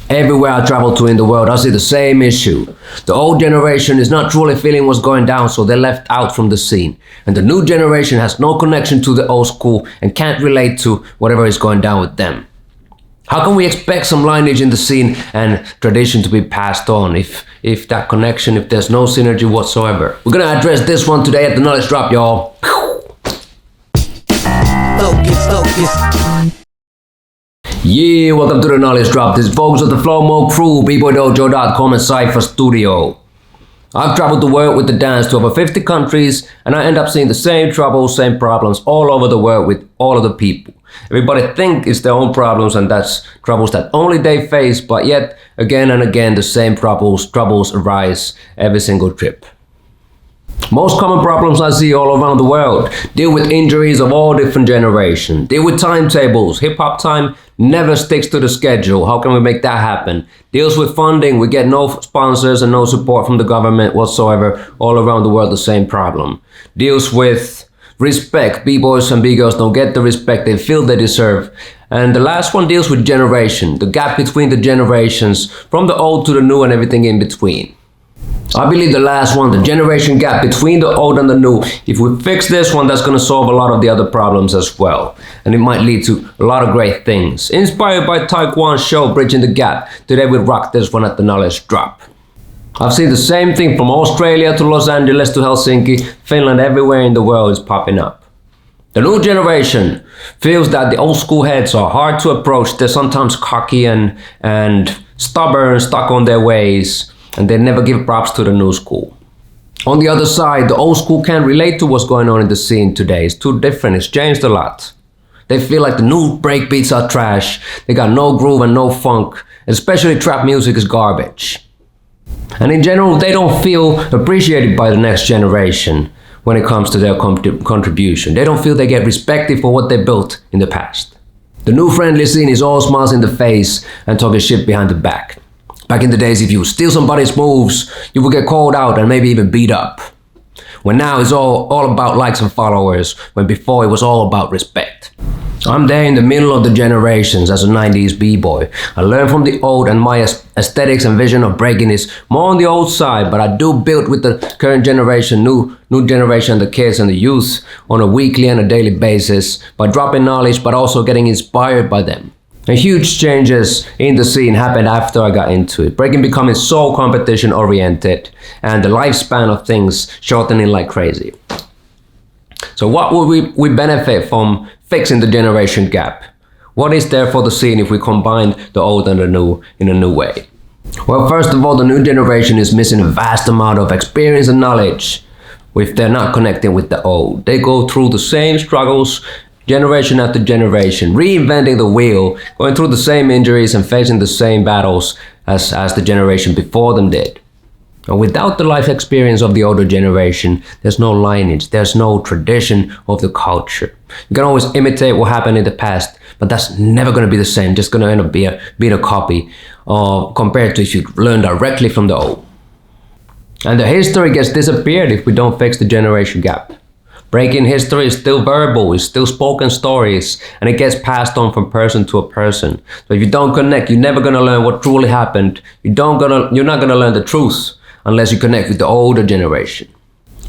Everywhere I travel to in the world, I see the same issue. The old generation is not truly feeling what's going down, so they're left out from the scene. And the new generation has no connection to the old school and can't relate to whatever is going down with them. How can we expect some lineage in the scene and tradition to be passed on if that connection, if there's no synergy whatsoever? We're gonna address this one today at the Knowledge Drop, y'all. Focus. Yeah, welcome to the Knowledge Drop. This is Focus of the Flow Mo crew, BBOY.com and Cypher Studio. I've traveled the world with the dance to over 50 countries, and I end up seeing the same troubles, same problems all over the world with all of the people. Everybody think it's their own problems, and that's troubles that only they face, but yet again and again the same troubles arise every single trip. Most common problems I see all around the world deal with injuries of all different generations, deal with timetables. Hip-hop time never sticks to the schedule. How can we make that happen? Deals with funding. We get no sponsors and no support from the government whatsoever. All around the world, the same problem. Deals with respect. B-boys and B-girls don't get the respect they feel they deserve. And the last one deals with generation, the gap between the generations, from the old to the new and everything in between. I believe the last one, the generation gap between the old and the new, if we fix this one, that's going to solve a lot of the other problems as well. And it might lead to a lot of great things. Inspired by Taekwon's show, Bridging the Gap, today we rock this one at the Knowledge Drop. I've seen the same thing from Australia to Los Angeles to Helsinki, Finland, everywhere in the world is popping up. The new generation feels that the old school heads are hard to approach. They're sometimes cocky and stubborn, stuck on their ways. And they never give props to the new school. On the other side, the old school can't relate to what's going on in the scene today. It's too different, it's changed a lot. They feel like the new breakbeats are trash, they got no groove and no funk, and especially trap music is garbage. And in general, they don't feel appreciated by the next generation when it comes to their contribution. They don't feel they get respected for what they built in the past. The new friendly scene is all smiles in the face and talking shit behind the back. Back in the days, if you steal somebody's moves, you would get called out and maybe even beat up. When now it's all about likes and followers, when before it was all about respect. I'm there in the middle of the generations as a 90s b-boy. I learned from the old, and my aesthetics and vision of breaking is more on the old side, but I do build with the current generation, new generation, the kids and the youth on a weekly and a daily basis by dropping knowledge but also getting inspired by them. And huge changes in the scene happened after I got into it. Breaking becoming so competition oriented and the lifespan of things shortening like crazy. So what would we benefit from fixing the generation gap? What is there for the scene if we combine the old and the new in a new way? Well, first of all, the new generation is missing a vast amount of experience and knowledge if they're not connecting with the old. They go through the same struggles generation after generation, reinventing the wheel, going through the same injuries and facing the same battles as the generation before them did. And without the life experience of the older generation, there's no lineage, there's no tradition of the culture. You can always imitate what happened in the past, but that's never going to be the same, just going to end up being a copy compared to if you learn directly from the old. And the history gets disappeared if we don't fix the generation gap. Breaking history is still verbal, it's still spoken stories, and it gets passed on from person to a person. So if you don't connect, you're never gonna learn what truly happened. You're not gonna learn the truth unless you connect with the older generation.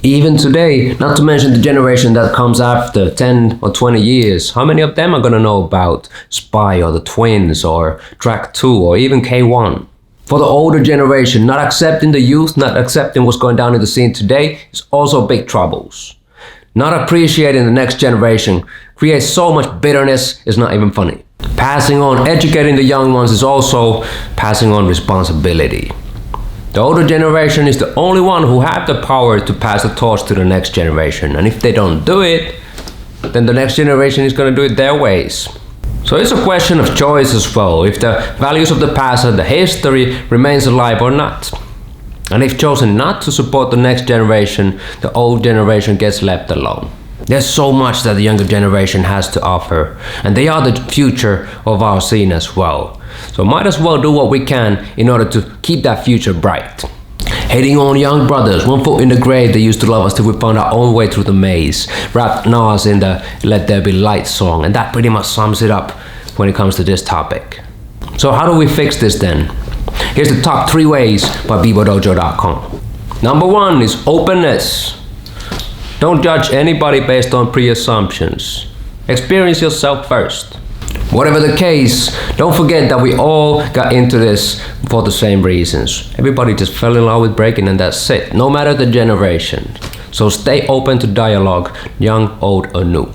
Even today, not to mention the generation that comes after 10 or 20 years, how many of them are gonna know about Spy or the Twins or Track 2 or even K1? For the older generation, not accepting the youth, not accepting what's going down in the scene today is also big troubles. Not appreciating the next generation creates so much bitterness, it's not even funny. Passing on, educating the young ones is also passing on responsibility. The older generation is the only one who have the power to pass the torch to the next generation. And if they don't do it, then the next generation is going to do it their ways. So it's a question of choice as well, if the values of the past and the history remains alive or not. And if chosen not to support the next generation, the old generation gets left alone. There's so much that the younger generation has to offer, and they are the future of our scene as well. So might as well do what we can in order to keep that future bright. Hating on young brothers, one foot in the grave, they used to love us till we found our own way through the maze. Rapped Nas in the Let There Be Light song, and that pretty much sums it up when it comes to this topic. So how do we fix this then? Here's the top 3 ways by BBOYDojo.com. Number 1 is openness. Don't judge anybody based on pre-assumptions. Experience yourself first. Whatever the case, don't forget that we all got into this for the same reasons. Everybody just fell in love with breaking and that's it, no matter the generation. So stay open to dialogue, young, old or new.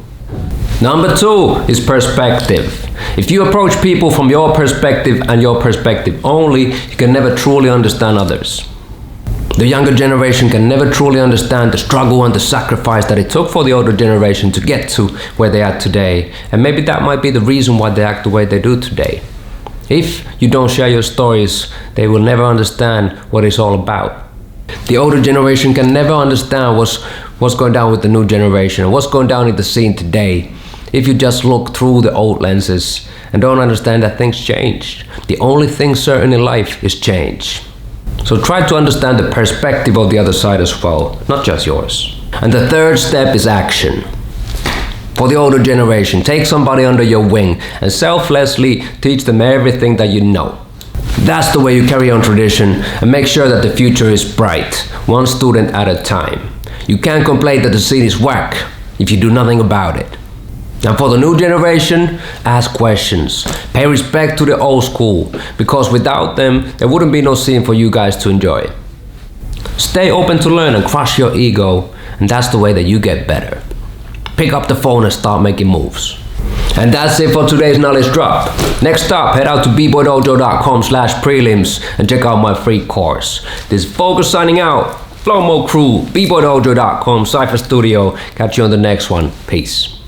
Number 2 is perspective. If you approach people from your perspective and your perspective only, you can never truly understand others. The younger generation can never truly understand the struggle and the sacrifice that it took for the older generation to get to where they are today. And maybe that might be the reason why they act the way they do today. If you don't share your stories, they will never understand what it's all about. The older generation can never understand what's going down with the new generation and what's going down in the scene today if you just look through the old lenses and don't understand that things changed. The only thing certain in life is change. So try to understand the perspective of the other side as well, not just yours. And the 3rd step is action. For the older generation, take somebody under your wing and selflessly teach them everything that you know. That's the way you carry on tradition and make sure that the future is bright, one student at a time. You can't complain that the scene is whack if you do nothing about it. And for the new generation, ask questions. Pay respect to the old school, because without them, there wouldn't be no scene for you guys to enjoy. Stay open to learn and crush your ego, and that's the way that you get better. Pick up the phone and start making moves. And that's it for today's knowledge drop. Next up, head out to bbboydojo.com/prelims and check out my free course. This is Focus signing out. Flow Mode Crew, BBOYDojo.com, Cypher Studio. Catch you on the next one. Peace.